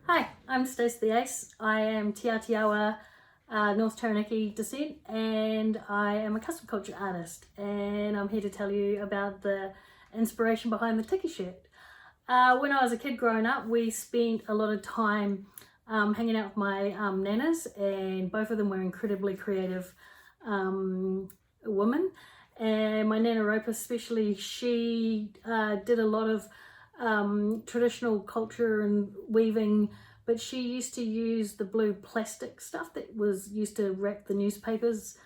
Hi, I'm Stace the Ace. I am Te Atiawa North Taranaki descent, and I am a custom culture artist, and I'm here to tell you about the inspiration behind the Tiki shirt. When I was a kid growing up, we spent a lot of time hanging out with my nanas, and both of them were incredibly creative women. And my Nana Roper especially, she did a lot of traditional culture and weaving, but she used to use the blue plastic stuff that was used to wrap the newspapers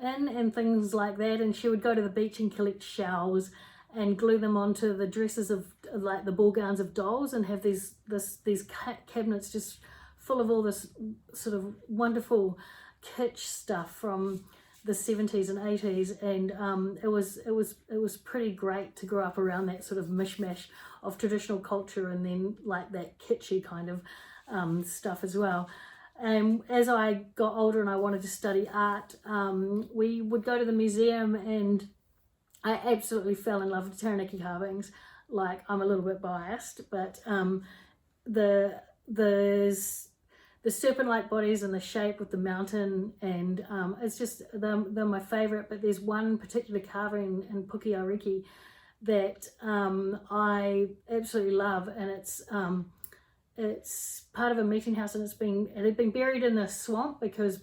in and things like that. And she would go to the beach and collect shells and glue them onto the dresses of like the ball gowns of dolls, and have these cabinets just full of all this sort of wonderful kitsch stuff from the 70s and 80s, and it was pretty great to grow up around that sort of mishmash of traditional culture and then like that kitschy kind of stuff as well. And as I got older and I wanted to study art, we would go to the museum, and I absolutely fell in love with Taranaki carvings. Like, I'm a little bit biased, but the serpent-like bodies and the shape with the mountain, and it's just they're my favorite. But there's one particular carving in Pukeariki that I absolutely love, and it's part of a meeting house, and it had been buried in the swamp because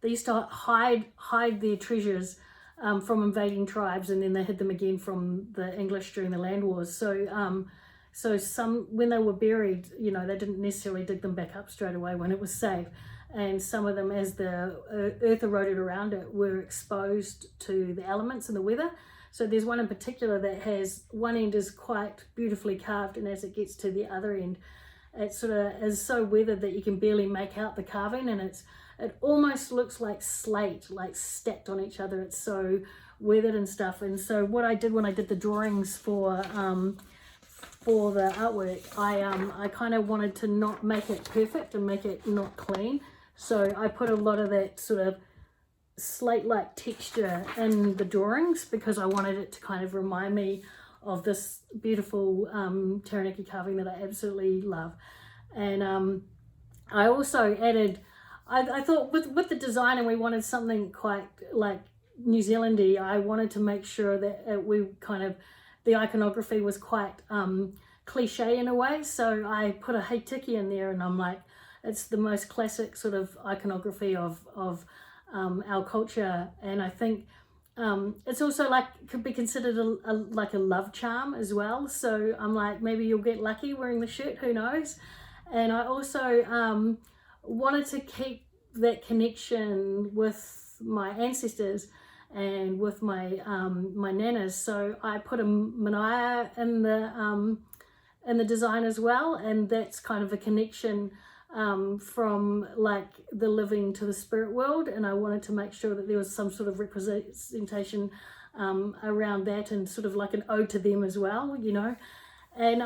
they used to hide their treasures from invading tribes, and then they hid them again from the English during the land wars. So some, when they were buried, you know, they didn't necessarily dig them back up straight away when it was safe. And some of them, as the earth eroded around it, were exposed to the elements and the weather. So there's one in particular that has, one end is quite beautifully carved, and as it gets to the other end, it sort of is so weathered that you can barely make out the carving, and it almost looks like slate, like stacked on each other. It's so weathered and stuff. And so what I did when I did the drawings for the artwork, I kind of wanted to not make it perfect and make it not clean. So I put a lot of that sort of slate-like texture in the drawings because I wanted it to kind of remind me of this beautiful Taranaki carving that I absolutely love. And I also added, I thought with the design, and we wanted something quite like New Zealandy, I wanted to make sure that we kind of, the iconography was quite cliche in a way. So I put a Hey Tiki in there, and I'm like, it's the most classic sort of iconography of our culture. And I think it's also like, could be considered like a love charm as well. So I'm like, maybe you'll get lucky wearing the shirt, who knows. And I also wanted to keep that connection with my ancestors and with my my nanas. So I put a Manaia in the design as well, and that's kind of a connection from like the living to the spirit world, and I wanted to make sure that there was some sort of representation around that, and sort of like an ode to them as well, you know. And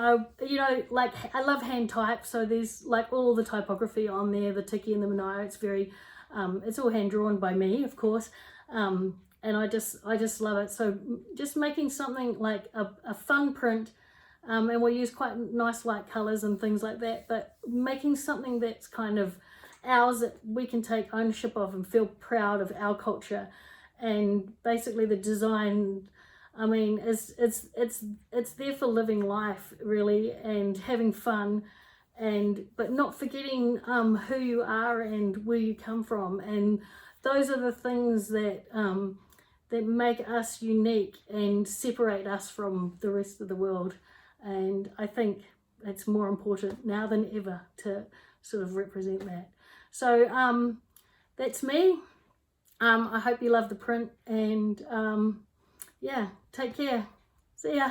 like, I love hand type, so there's like all the typography on there, the Tiki and the Manaia. It's very it's all hand drawn by me, of course, and I just love it. So just making something like a fun print, and we use quite nice light colors and things like that, but making something that's kind of ours, that we can take ownership of and feel proud of our culture. And basically the design, I mean, it's there for living life really, and having fun, and but not forgetting who you are and where you come from. And those are the things that that make us unique and separate us from the rest of the world. And I think it's more important now than ever to sort of represent that. So that's me. I hope you love the print, and yeah, take care. See ya.